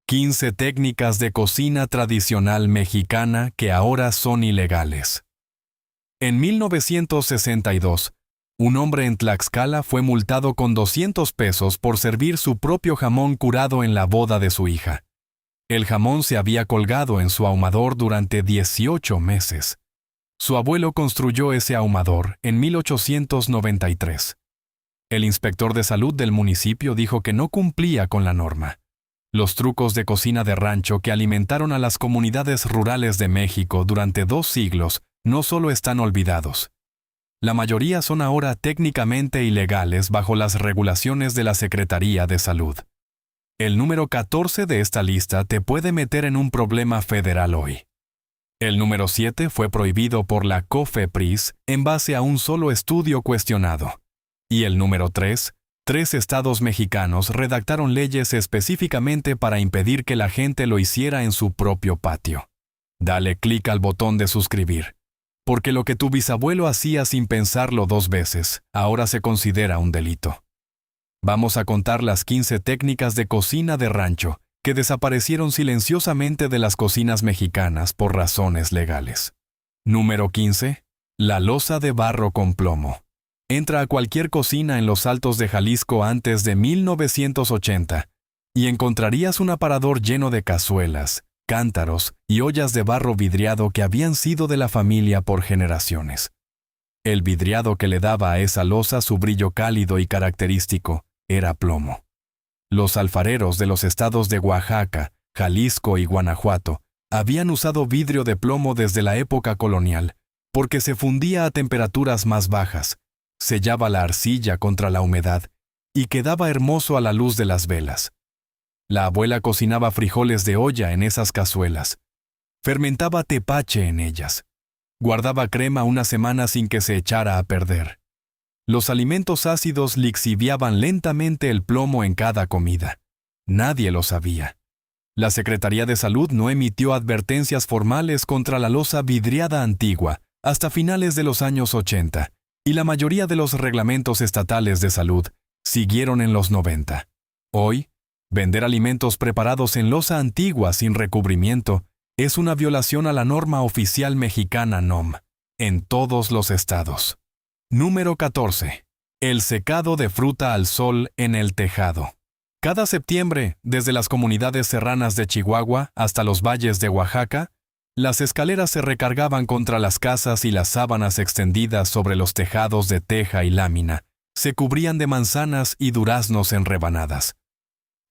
15 técnicas de cocina tradicional mexicana que ahora son ilegales. En 1962, un hombre en Tlaxcala fue multado con 200 pesos por servir su propio jamón curado en la boda de su hija. El jamón se había colgado en su ahumador durante 18 meses. Su abuelo construyó ese ahumador en 1893. El inspector de salud del municipio dijo que no cumplía con la norma. Los trucos de cocina de rancho que alimentaron a las comunidades rurales de México durante 2 siglos no solo están olvidados. La mayoría son ahora técnicamente ilegales bajo las regulaciones de la Secretaría de Salud. El número 14 de esta lista te puede meter en un problema federal hoy. El número 7 fue prohibido por la COFEPRIS en base a un solo estudio cuestionado. Y el número 3, 3 estados mexicanos redactaron leyes específicamente para impedir que la gente lo hiciera en su propio patio. Dale clic al botón de suscribir, porque lo que tu bisabuelo hacía sin pensarlo 2 veces, ahora se considera un delito. Vamos a contar las 15 técnicas de cocina de rancho que desaparecieron silenciosamente de las cocinas mexicanas por razones legales. Número 15. La loza de barro con plomo. Entra a cualquier cocina en los Altos de Jalisco antes de 1980 y encontrarías un aparador lleno de cazuelas, cántaros y ollas de barro vidriado que habían sido de la familia por generaciones. El vidriado que le daba a esa loza su brillo cálido y característico era plomo. Los alfareros de los estados de Oaxaca, Jalisco y Guanajuato habían usado vidrio de plomo desde la época colonial porque se fundía a temperaturas más bajas, sellaba la arcilla contra la humedad y quedaba hermoso a la luz de las velas. La abuela cocinaba frijoles de olla en esas cazuelas, fermentaba tepache en ellas, guardaba crema una semana sin que se echara a perder. Los alimentos ácidos lixiviaban lentamente el plomo en cada comida. Nadie lo sabía. La Secretaría de Salud no emitió advertencias formales contra la loza vidriada antigua hasta finales de los años 80, y la mayoría de los reglamentos estatales de salud siguieron en los 90. Hoy, vender alimentos preparados en loza antigua sin recubrimiento es una violación a la norma oficial mexicana NOM, en todos los estados. Número 14. El secado de fruta al sol en el tejado. Cada septiembre, desde las comunidades serranas de Chihuahua hasta los valles de Oaxaca, las escaleras se recargaban contra las casas y las sábanas extendidas sobre los tejados de teja y lámina se cubrían de manzanas y duraznos en rebanadas.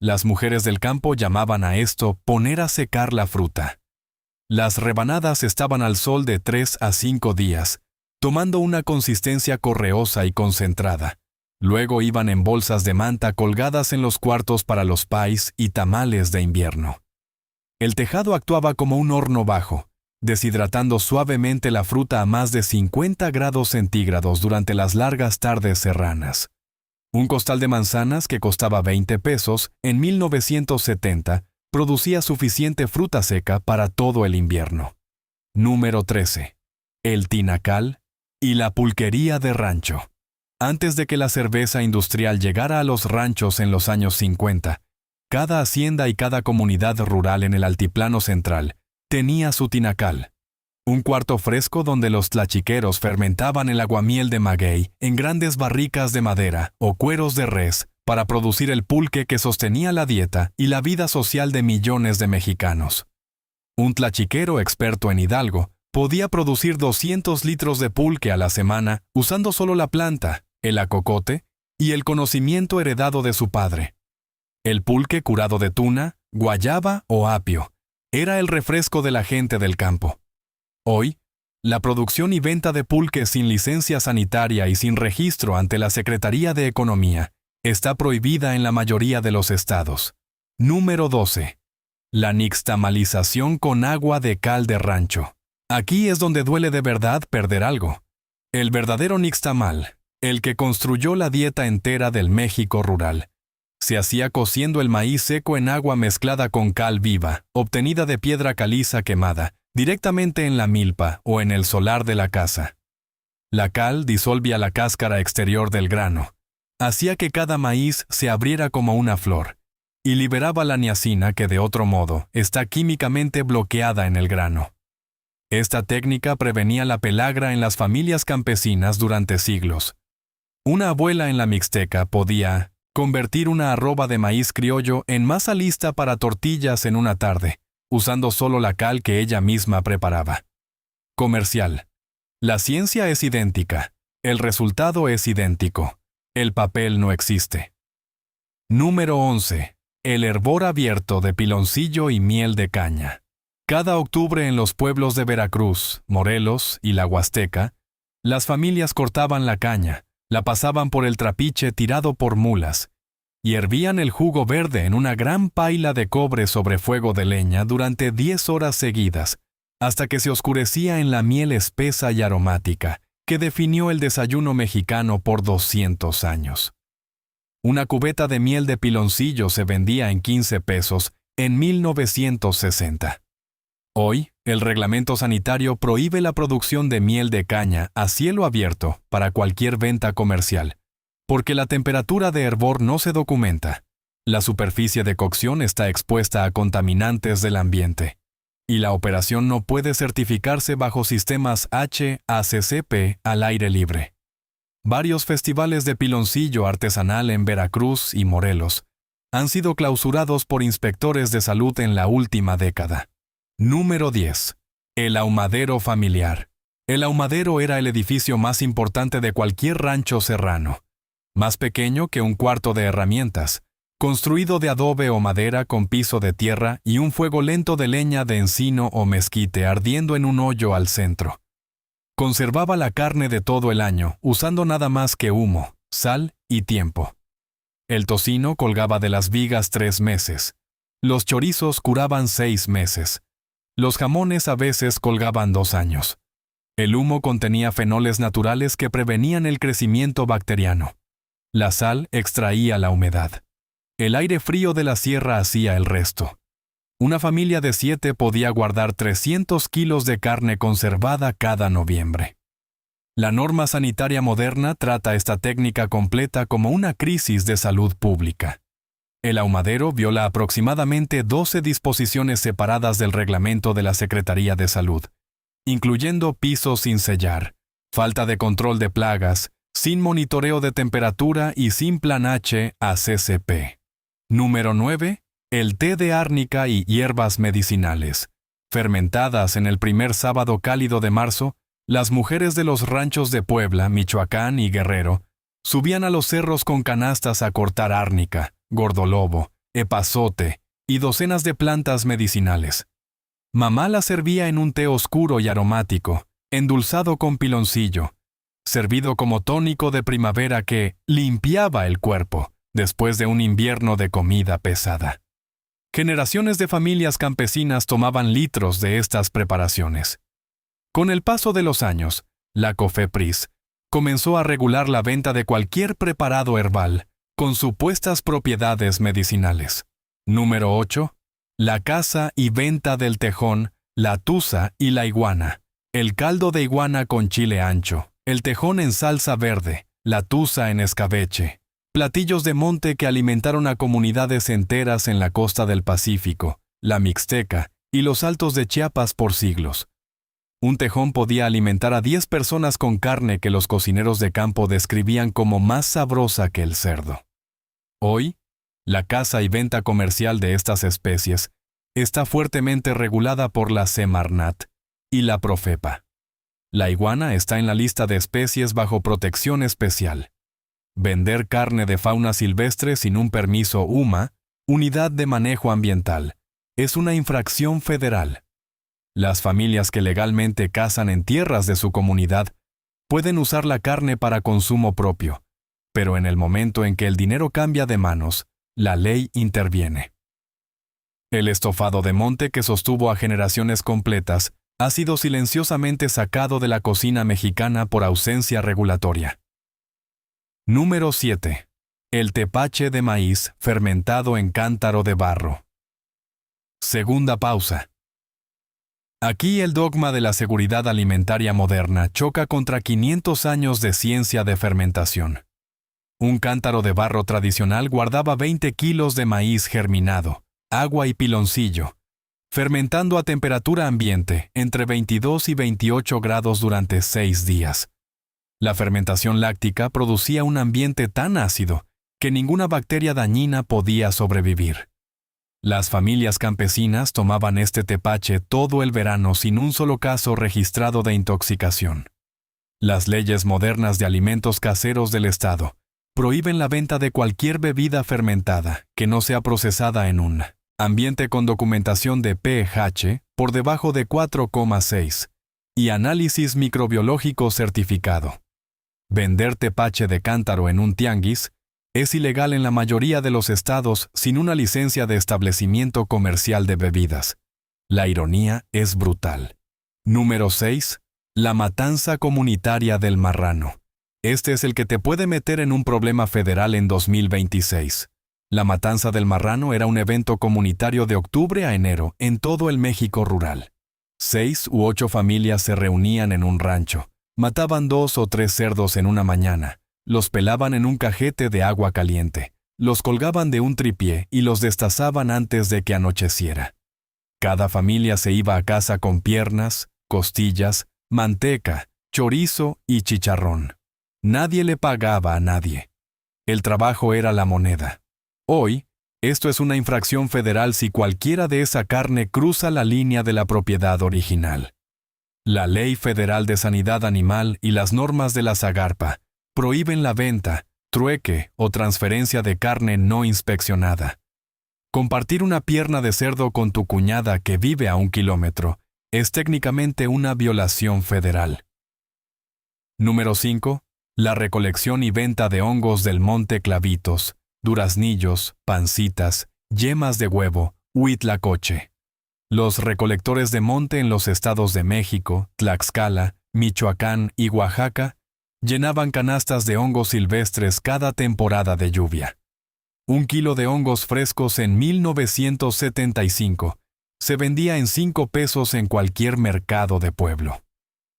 Las mujeres del campo llamaban a esto poner a secar la fruta. Las rebanadas estaban al sol de 3 a 5 días, tomando una consistencia correosa y concentrada. Luego iban en bolsas de manta colgadas en los cuartos para los pais y tamales de invierno. El tejado actuaba como un horno bajo, deshidratando suavemente la fruta a más de 50 grados centígrados durante las largas tardes serranas. Un costal de manzanas que costaba 20 pesos en 1970 producía suficiente fruta seca para todo el invierno. Número 13. El tinacal y la pulquería de rancho. Antes de que la cerveza industrial llegara a los ranchos en los años 50, cada hacienda y cada comunidad rural en el altiplano central tenía su tinacal, un cuarto fresco donde los tlachiqueros fermentaban el aguamiel de maguey en grandes barricas de madera o cueros de res para producir el pulque que sostenía la dieta y la vida social de millones de mexicanos. Un tlachiquero experto en Hidalgo podía producir 200 litros de pulque a la semana usando solo la planta, el acocote y el conocimiento heredado de su padre. El pulque curado de tuna, guayaba o apio era el refresco de la gente del campo. Hoy, la producción y venta de pulque sin licencia sanitaria y sin registro ante la Secretaría de Economía está prohibida en la mayoría de los estados. Número 12. La nixtamalización con agua de cal de rancho. Aquí es donde duele de verdad perder algo. El verdadero nixtamal, el que construyó la dieta entera del México rural, se hacía cociendo el maíz seco en agua mezclada con cal viva, obtenida de piedra caliza quemada, directamente en la milpa o en el solar de la casa. La cal disolvía la cáscara exterior del grano, hacía que cada maíz se abriera como una flor, y liberaba la niacina que de otro modo está químicamente bloqueada en el grano. Esta técnica prevenía la pelagra en las familias campesinas durante siglos. Una abuela en la Mixteca podía convertir una arroba de maíz criollo en masa lista para tortillas en una tarde, usando solo la cal que ella misma preparaba. Comercial. La ciencia es idéntica. El resultado es idéntico. El papel no existe. Número 11. El hervor abierto de piloncillo y miel de caña. Cada octubre en los pueblos de Veracruz, Morelos y la Huasteca, las familias cortaban la caña, la pasaban por el trapiche tirado por mulas, y hervían el jugo verde en una gran paila de cobre sobre fuego de leña durante 10 horas seguidas, hasta que se oscurecía en la miel espesa y aromática, que definió el desayuno mexicano por 200 años. Una cubeta de miel de piloncillo se vendía en 15 pesos en 1960. Hoy, el reglamento sanitario prohíbe la producción de miel de caña a cielo abierto para cualquier venta comercial, porque la temperatura de hervor no se documenta, la superficie de cocción está expuesta a contaminantes del ambiente, y la operación no puede certificarse bajo sistemas HACCP al aire libre. Varios festivales de piloncillo artesanal en Veracruz y Morelos han sido clausurados por inspectores de salud en la última década. Número 10. El ahumadero familiar. El ahumadero era el edificio más importante de cualquier rancho serrano. Más pequeño que un cuarto de herramientas, construido de adobe o madera con piso de tierra y un fuego lento de leña de encino o mezquite ardiendo en un hoyo al centro. Conservaba la carne de todo el año, usando nada más que humo, sal y tiempo. El tocino colgaba de las vigas 3 meses. Los chorizos curaban 6 meses. Los jamones a veces colgaban 2 años. El humo contenía fenoles naturales que prevenían el crecimiento bacteriano. La sal extraía la humedad. El aire frío de la sierra hacía el resto. Una familia de 7 podía guardar 300 kilos de carne conservada cada noviembre. La norma sanitaria moderna trata esta técnica completa como una crisis de salud pública. El ahumadero viola aproximadamente 12 disposiciones separadas del reglamento de la Secretaría de Salud, incluyendo pisos sin sellar, falta de control de plagas, sin monitoreo de temperatura y sin plan HACCP. Número 9. El té de árnica y hierbas medicinales. Fermentadas en el primer sábado cálido de marzo, las mujeres de los ranchos de Puebla, Michoacán y Guerrero subían a los cerros con canastas a cortar árnica, gordolobo, epazote y docenas de plantas medicinales. Mamá la servía en un té oscuro y aromático, endulzado con piloncillo, servido como tónico de primavera que limpiaba el cuerpo después de un invierno de comida pesada. Generaciones de familias campesinas tomaban litros de estas preparaciones. Con el paso de los años, la COFEPRIS comenzó a regular la venta de cualquier preparado herbal con supuestas propiedades medicinales. Número 8. La caza y venta del tejón, la tusa y la iguana. El caldo de iguana con chile ancho, el tejón en salsa verde, la tusa en escabeche. Platillos de monte que alimentaron a comunidades enteras en la costa del Pacífico, la Mixteca y los Altos de Chiapas por siglos. Un tejón podía alimentar a 10 personas con carne que los cocineros de campo describían como más sabrosa que el cerdo. Hoy, la caza y venta comercial de estas especies está fuertemente regulada por la Semarnat y la Profepa. La iguana está en la lista de especies bajo protección especial. Vender carne de fauna silvestre sin un permiso UMA, Unidad de Manejo Ambiental, es una infracción federal. Las familias que legalmente cazan en tierras de su comunidad pueden usar la carne para consumo propio, pero en el momento en que el dinero cambia de manos, la ley interviene. El estofado de monte que sostuvo a generaciones completas ha sido silenciosamente sacado de la cocina mexicana por ausencia regulatoria. Número 7. El tepache de maíz fermentado en cántaro de barro. Segunda pausa. Aquí el dogma de la seguridad alimentaria moderna choca contra 500 años de ciencia de fermentación. Un cántaro de barro tradicional guardaba 20 kilos de maíz germinado, agua y piloncillo, fermentando a temperatura ambiente entre 22 y 28 grados durante 6 días. La fermentación láctica producía un ambiente tan ácido que ninguna bacteria dañina podía sobrevivir. Las familias campesinas tomaban este tepache todo el verano sin un solo caso registrado de intoxicación. Las leyes modernas de alimentos caseros del Estado prohíben la venta de cualquier bebida fermentada que no sea procesada en un ambiente con documentación de pH por debajo de 4,6 y análisis microbiológico certificado. Vender tepache de cántaro en un tianguis es ilegal en la mayoría de los estados sin una licencia de establecimiento comercial de bebidas. La ironía es brutal. Número 6. La matanza comunitaria del marrano. Este es el que te puede meter en un problema federal en 2026. La matanza del marrano era un evento comunitario de octubre a enero en todo el México rural. 6 u 8 familias se reunían en un rancho. Mataban 2 o 3 cerdos en una mañana, los pelaban en un cajete de agua caliente, los colgaban de un tripié y los destazaban antes de que anocheciera. Cada familia se iba a casa con piernas, costillas, manteca, chorizo y chicharrón. Nadie le pagaba a nadie. El trabajo era la moneda. Hoy, esto es una infracción federal si cualquiera de esa carne cruza la línea de la propiedad original. La Ley Federal de Sanidad Animal y las normas de la Zagarpa prohíben la venta, trueque o transferencia de carne no inspeccionada. Compartir una pierna de cerdo con tu cuñada que vive a 1 kilómetro es técnicamente una violación federal. Número 5. La recolección y venta de hongos del monte clavitos, duraznillos, pancitas, yemas de huevo, huitlacoche. Los recolectores de monte en los estados de México, Tlaxcala, Michoacán y Oaxaca llenaban canastas de hongos silvestres cada temporada de lluvia. 1 kilo de hongos frescos en 1975 se vendía en 5 pesos en cualquier mercado de pueblo.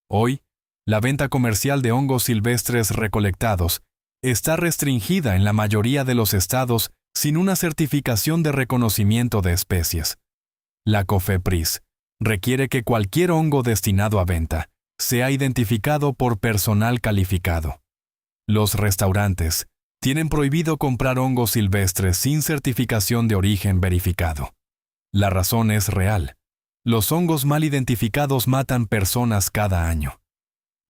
Hoy, la venta comercial de hongos silvestres recolectados está restringida en la mayoría de los estados sin una certificación de reconocimiento de especies. La COFEPRIS requiere que cualquier hongo destinado a venta sea identificado por personal calificado. Los restaurantes tienen prohibido comprar hongos silvestres sin certificación de origen verificado. La razón es real. Los hongos mal identificados matan personas cada año.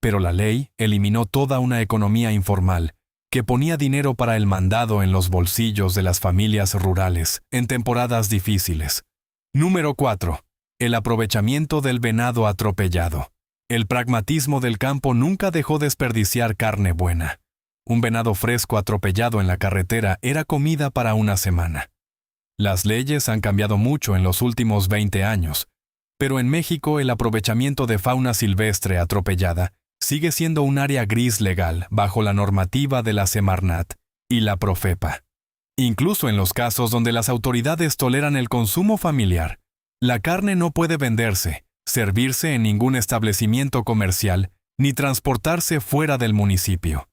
Pero la ley eliminó toda una economía informal que ponía dinero para el mandado en los bolsillos de las familias rurales en temporadas difíciles. Número 4. El aprovechamiento del venado atropellado. El pragmatismo del campo nunca dejó desperdiciar carne buena. Un venado fresco atropellado en la carretera era comida para una semana. Las leyes han cambiado mucho en los últimos 20 años, pero en México el aprovechamiento de fauna silvestre atropellada sigue siendo un área gris legal bajo la normativa de la Semarnat y la Profepa. Incluso en los casos donde las autoridades toleran el consumo familiar, la carne no puede venderse, servirse en ningún establecimiento comercial ni transportarse fuera del municipio.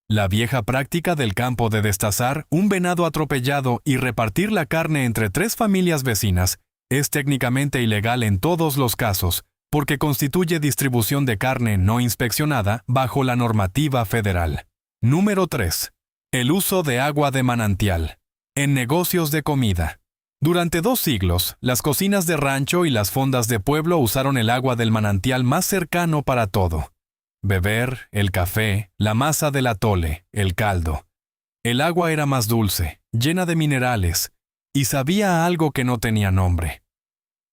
La vieja práctica del campo de destazar un venado atropellado y repartir la carne entre 3 familias vecinas es técnicamente ilegal en todos los casos, porque constituye distribución de carne no inspeccionada bajo la normativa federal. Número 3. El uso de agua de manantial. En negocios de comida. Durante 2 siglos, las cocinas de rancho y las fondas de pueblo usaron el agua del manantial más cercano para todo. Beber, el café, la masa del atole, el caldo. El agua era más dulce, llena de minerales, y sabía a algo que no tenía nombre.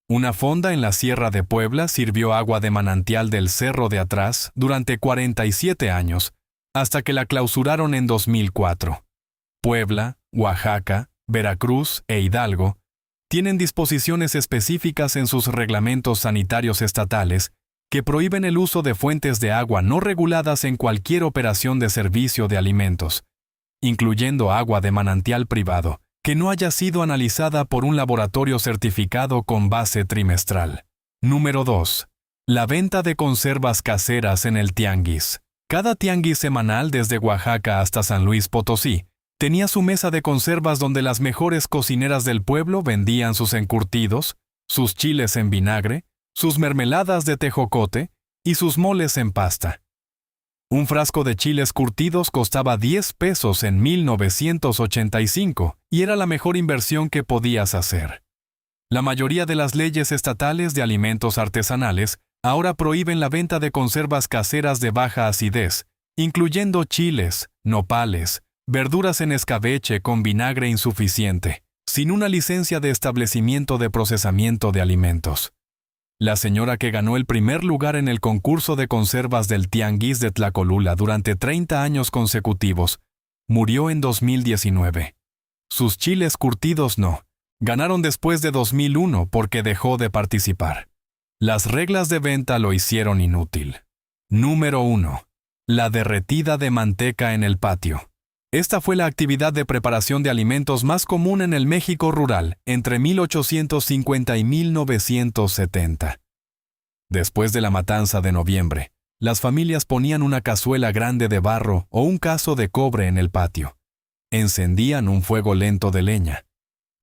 Una fonda en la Sierra de Puebla sirvió agua de manantial del Cerro de Atrás durante 47 años, hasta que la clausuraron en 2004. Puebla, Oaxaca, Veracruz e Hidalgo tienen disposiciones específicas en sus reglamentos sanitarios estatales que prohíben el uso de fuentes de agua no reguladas en cualquier operación de servicio de alimentos, incluyendo agua de manantial privado, que no haya sido analizada por un laboratorio certificado con base trimestral. Número 2. La venta de conservas caseras en el tianguis. Cada tianguis semanal desde Oaxaca hasta San Luis Potosí tenía su mesa de conservas donde las mejores cocineras del pueblo vendían sus encurtidos, sus chiles en vinagre, sus mermeladas de tejocote y sus moles en pasta. Un frasco de chiles curtidos costaba 10 pesos en 1985 y era la mejor inversión que podías hacer. La mayoría de las leyes estatales de alimentos artesanales ahora prohíben la venta de conservas caseras de baja acidez, incluyendo chiles, nopales, verduras en escabeche con vinagre insuficiente, sin una licencia de establecimiento de procesamiento de alimentos. La señora que ganó el primer lugar en el concurso de conservas del Tianguis de Tlacolula durante 30 años consecutivos murió en 2019. Sus chiles curtidos no. Ganaron después de 2001 porque dejó de participar. Las reglas de venta lo hicieron inútil. Número 1. La derretida de manteca en el patio. Esta fue la actividad de preparación de alimentos más común en el México rural entre 1850 y 1970. Después de la matanza de noviembre, las familias ponían una cazuela grande de barro o un cazo de cobre en el patio. Encendían un fuego lento de leña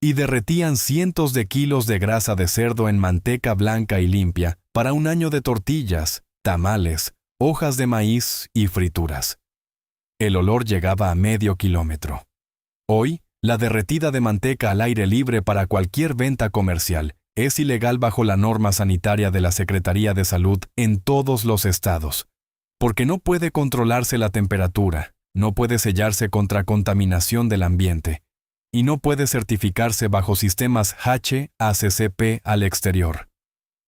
y derretían cientos de kilos de grasa de cerdo en manteca blanca y limpia para un año de tortillas, tamales, hojas de maíz y frituras. El olor llegaba a medio kilómetro. Hoy, la derretida de manteca al aire libre para cualquier venta comercial es ilegal bajo la norma sanitaria de la Secretaría de Salud en todos los estados, porque no puede controlarse la temperatura, no puede sellarse contra contaminación del ambiente, y no puede certificarse bajo sistemas HACCP al exterior.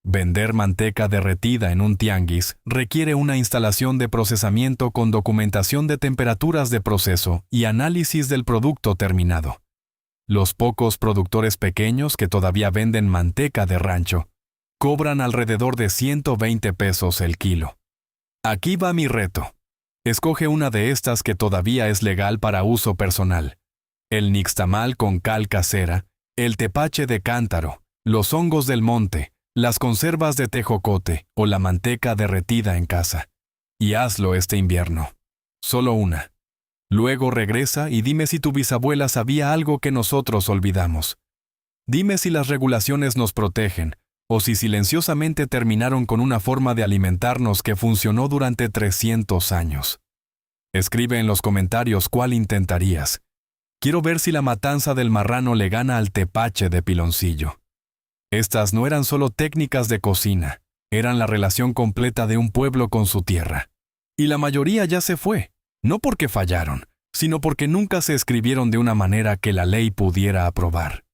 Vender manteca derretida en un tianguis requiere una instalación de procesamiento con documentación de temperaturas de proceso y análisis del producto terminado. Los pocos productores pequeños que todavía venden manteca de rancho cobran alrededor de 120 pesos el kilo. Aquí va mi reto. Escoge una de estas que todavía es legal para uso personal. El nixtamal con cal casera, el tepache de cántaro, los hongos del monte, las conservas de tejocote o la manteca derretida en casa. Y hazlo este invierno. Solo una. Luego regresa y dime si tu bisabuela sabía algo que nosotros olvidamos. Dime si las regulaciones nos protegen, o si silenciosamente terminaron con una forma de alimentarnos que funcionó durante 300 años. Escribe en los comentarios cuál intentarías. Quiero ver si la matanza del marrano le gana al tepache de Piloncillo. Estas no eran solo técnicas de cocina, eran la relación completa de un pueblo con su tierra. Y la mayoría ya se fue, no porque fallaron, sino porque nunca se escribieron de una manera que la ley pudiera aprobar.